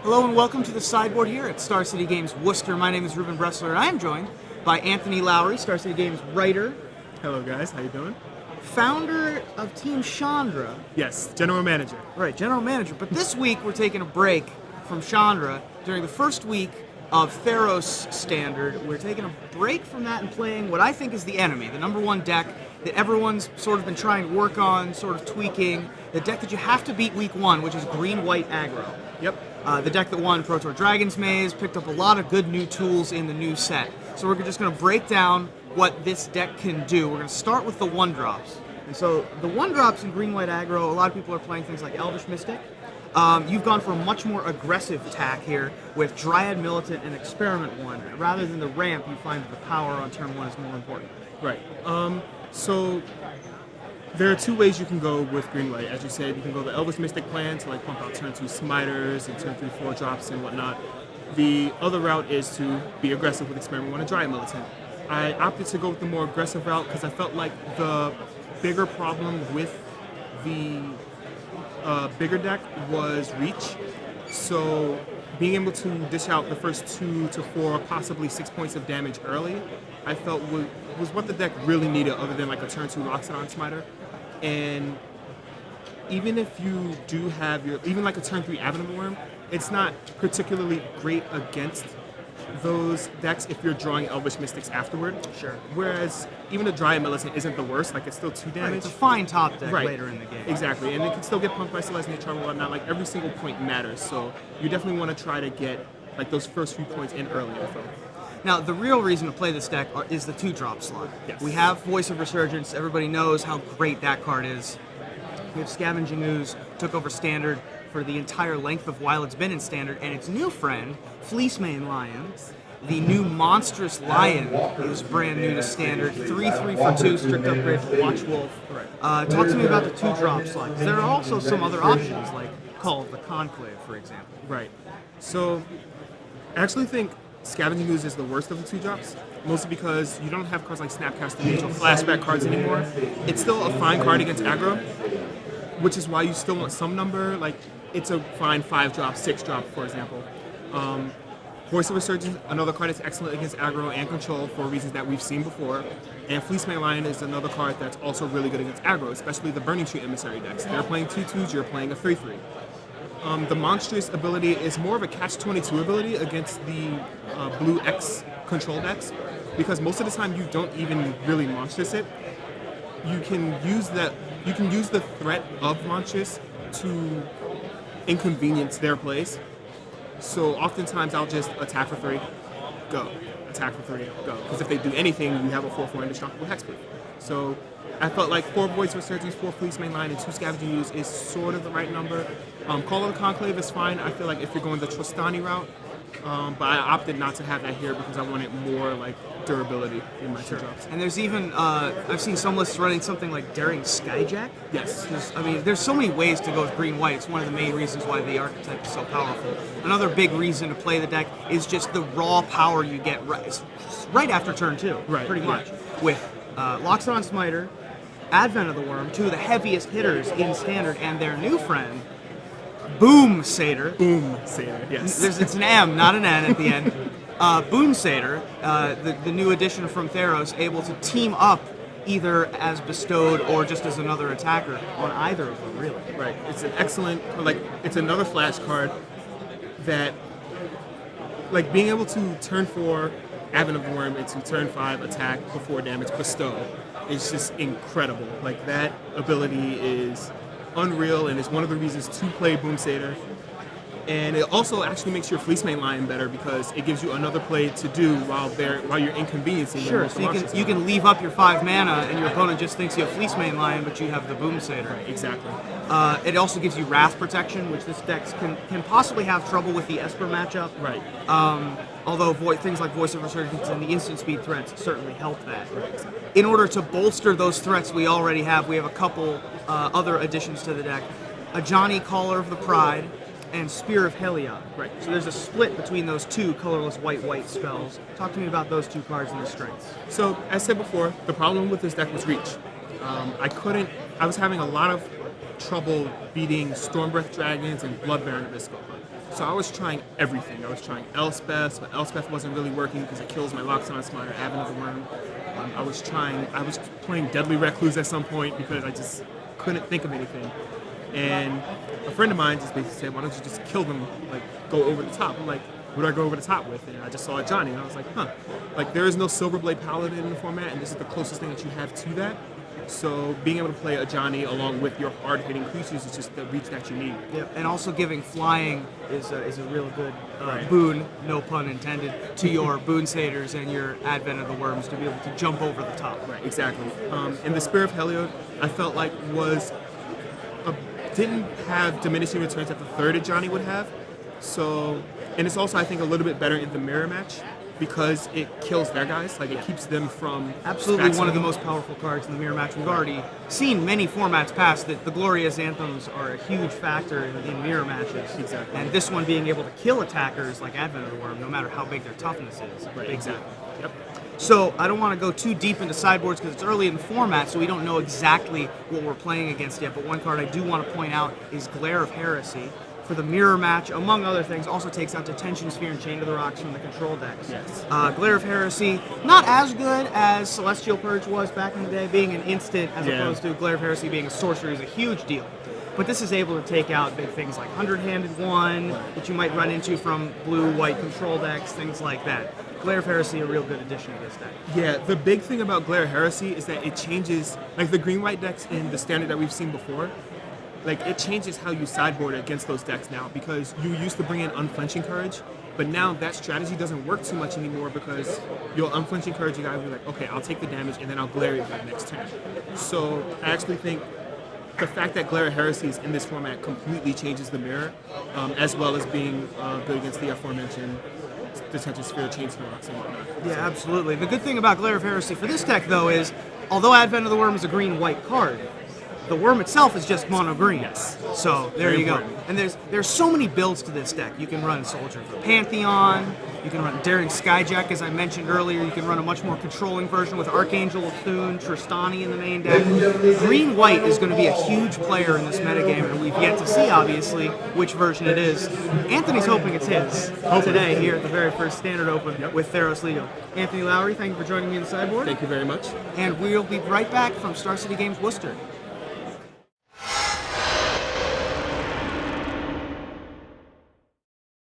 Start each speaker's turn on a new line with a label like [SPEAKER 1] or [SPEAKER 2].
[SPEAKER 1] Hello and welcome to the sideboard here at Star City Games Worcester. My name is Ruben Bressler and I am joined by Anthony Lowry, Star City Games writer,
[SPEAKER 2] Hello guys, how you doing?
[SPEAKER 1] founder of Team Chandra.
[SPEAKER 2] Yes, general manager.
[SPEAKER 1] Right, general manager. But this week we're taking a break from Chandra during the first week of Theros Standard. We're taking a break from that and playing what I think is the enemy, the number one deck that everyone's sort of been trying to work on, sort of tweaking. The deck that you have to beat week one, which is green-white aggro.
[SPEAKER 2] Yep.
[SPEAKER 1] The deck that won Pro Tour Dragon's Maze, picked up a lot of good new tools in the new set. So we're just going to break down what this deck can do. We're going to start with the one-drops. And so the one-drops in green-white aggro, a lot of people are playing things like Elvish Mystic. You've gone for a much more aggressive attack here with Dryad Militant and Experiment 1. Rather than the ramp, you find that the power on turn 1 is more important.
[SPEAKER 2] Right. So there are two ways you can go with green-white. As you said, you can go the Elvish Mystic plan to like pump out turn 2 Smiters and turn 3 4-drops and whatnot. The other route is to be aggressive with Experiment 1 and Dryad Militant. I opted to go with the more aggressive route because I felt like the bigger problem with the bigger deck was reach. So being able to dish out the first 2 to 4, possibly 6 points of damage early, I felt was what the deck really needed, other than like a turn 2 Loxodon Smiter. And even if you do have even like a turn 3 Avenue Worm, it's not particularly great against those decks if you're drawing Elvish Mystics afterward.
[SPEAKER 1] Sure.
[SPEAKER 2] Whereas even the Dryad Militant isn't the worst, like it's still 2 damage.
[SPEAKER 1] Right, it's a fine top deck
[SPEAKER 2] Right.
[SPEAKER 1] later in the game.
[SPEAKER 2] Exactly, and it can still get pumped by Selesnya Charm and whatnot. Like every single point matters, so you definitely want to try to get like those first few points in early also.
[SPEAKER 1] Now, the real reason to play this deck is the 2-drop slot.
[SPEAKER 2] Yes.
[SPEAKER 1] We have Voice of Resurgence. Everybody knows how great that card is. We have Scavenging Ooze, took over Standard for the entire length of while it's been in Standard, and its new friend, Fleecemane Lion, the new monstrous lion, is brand new to Standard. 3/3 for 2, strict upgrade to Watch Wolf. Talk to me about the 2-drop slot, 'cause there are also some other options, like Call of the Conclave, for example.
[SPEAKER 2] Right. So I actually think Scavenging Ooze is the worst of the 2-drops, mostly because you don't have cards like Snapcaster Mage or flashback cards anymore. It's still a fine card against aggro, which is why you still want some number. Like it's a fine 5-drop, 6-drop, for example. Voice of Resurgence, another card that's excellent against aggro and control for reasons that we've seen before. And Fleecemane Lion is another card that's also really good against aggro, especially the Burning Tree Emissary decks. They're playing 2/2s, you're playing a 3/3. The Monstrous ability is more of a catch-22 ability against the blue X control decks, because most of the time you don't even really Monstrous it. You can use the threat of Monstrous to inconvenience their plays. So oftentimes I'll just attack for 3, go. Attack for 3, go. Because if they do anything, you have a 4/4 indestructible hexproof. So I felt like 4 Voice of Resurgence, 4 Fleecemane Lion, and 2 Scavenging Ooze is sort of the right number. Call of the Conclave is fine. I feel like if you're going the Trostani route, but I opted not to have that here because I wanted more like durability in my 2-drops.
[SPEAKER 1] And there's even, I've seen some lists running something like Daring Skyjack.
[SPEAKER 2] Yes.
[SPEAKER 1] I mean, there's so many ways to go with green-white. It's one of the main reasons why the archetype is so powerful. Another big reason to play the deck is just the raw power you get right after turn 2,
[SPEAKER 2] Right,
[SPEAKER 1] pretty
[SPEAKER 2] yeah.
[SPEAKER 1] much. With Loxodon Smiter, Advent of the Worm, 2 of the heaviest hitters in Standard, and their new friend, Boom Satyr.
[SPEAKER 2] Boom, Satyr. Yes.
[SPEAKER 1] It's an M, not an N at the end. Boom Satyr, the new addition from Theros, able to team up either as bestowed or just as another attacker on either of them, really.
[SPEAKER 2] Right. It's an excellent, like, it's another flash card that, like, being able to turn 4, Advent of the Worm, into turn 5, attack before damage, bestow, is just incredible. Like, that ability is unreal, and it's one of the reasons to play Boom Satyr. And it also actually makes your Fleecemane Lion better because it gives you another play to do while you're inconveniencing them.
[SPEAKER 1] Sure, so you can leave up your 5 mana and your opponent just thinks you have Fleecemane Lion, but you have the Boom Satyr.
[SPEAKER 2] Right, exactly.
[SPEAKER 1] It also gives you Wrath Protection, which this deck can possibly have trouble with the Esper matchup.
[SPEAKER 2] Right.
[SPEAKER 1] Although things like Voice of Resurgence and the instant speed threats certainly help that. In order to bolster those threats we have a couple other additions to the deck. A Johnny Caller of the Pride, and Spear of Heliod.
[SPEAKER 2] Right.
[SPEAKER 1] So there's a split between those 2 colorless white spells. Talk to me about those 2 cards and their strengths.
[SPEAKER 2] So, as said before, the problem with this deck was reach. I was having a lot of trouble beating Stormbreath Dragons and Blood Baron Abyssal. So I was trying everything. I was trying Elspeth, but Elspeth wasn't really working because it kills my Loxodon Smiter, Advent of the Worm. I was playing Deadly Recluse at some point because I just couldn't think of anything. And a friend of mine just basically said, why don't you just kill them, like, go over the top? I'm like, what do I go over the top with? And I just saw a Johnny, and I was like, huh. Like, there is no Silverblade Paladin in the format, and this is the closest thing that you have to that. So being able to play a Johnny along with your hard-hitting creatures is just the reach that you need.
[SPEAKER 1] Yep. And also giving flying is a real good
[SPEAKER 2] Right.
[SPEAKER 1] boon, no pun intended, to your Boon Satyrs and your Advent of the Worms to be able to jump over the top.
[SPEAKER 2] Right, exactly. And the Spear of Heliod, I felt like didn't have diminishing returns that the third Johnny would have. So, and it's also, I think, a little bit better in the mirror match because it kills their guys. Like, it keeps them from
[SPEAKER 1] Absolutely one of the
[SPEAKER 2] spaxing.
[SPEAKER 1] most powerful cards in the mirror match. We've already seen many formats past that the Glorious Anthems are a huge factor in mirror matches.
[SPEAKER 2] Exactly.
[SPEAKER 1] And this one being able to kill attackers like Advent of the Worm, no matter how big their toughness is.
[SPEAKER 2] Right,
[SPEAKER 1] Big
[SPEAKER 2] exactly.
[SPEAKER 1] deal.
[SPEAKER 2] Yep.
[SPEAKER 1] So I don't want to go too deep into sideboards because it's early in the format, so we don't know exactly what we're playing against yet. But one card I do want to point out is Glare of Heresy. For the mirror match, among other things, also takes out Detention Sphere and Chain of the Rocks from the control decks.
[SPEAKER 2] Yes.
[SPEAKER 1] Glare of Heresy, not as good as Celestial Purge was back in the day, being an instant as
[SPEAKER 2] Yeah.
[SPEAKER 1] opposed to Glare of Heresy being a sorcery is a huge deal. But this is able to take out big things like 100-handed one that you might run into from blue-white control decks, things like that. Glare of Heresy, a real good addition to this deck.
[SPEAKER 2] Yeah, the big thing about Glare Heresy is that it changes, like the green-white decks in the standard that we've seen before, like it changes how you sideboard against those decks now because you used to bring in Unflinching Courage, but now that strategy doesn't work too much anymore because you'll Unflinching Courage a guy will be like, okay, I'll take the damage and then I'll Glare you the next turn. So I actually think the fact that Glare Heresy is in this format completely changes the mirror, as well as being good against the aforementioned Detention Sphere, Chain of the Rocks, and whatnot.
[SPEAKER 1] Yeah, absolutely. The good thing about Glare of Heresy for this deck, though, is although Advent of the Worm is a green-white card, the worm itself is just mono green.
[SPEAKER 2] Yes.
[SPEAKER 1] So there
[SPEAKER 2] Very
[SPEAKER 1] you go.
[SPEAKER 2] important.
[SPEAKER 1] And there's so many builds to this deck. You can run Soldier of the Pantheon. You can run Daring Skyjack, as I mentioned earlier. You can run a much more controlling version with Archangel of Thune, Tristani in the main deck. Green-white is going to be a huge player in this metagame, and we've yet to see, obviously, which version it is. Anthony's hoping it's his today here at the very first Standard Open with Theros Leo. Anthony Lowry, thank you for joining me in the sideboard.
[SPEAKER 2] Thank you very much.
[SPEAKER 1] And we'll be right back from Star City Games Worcester.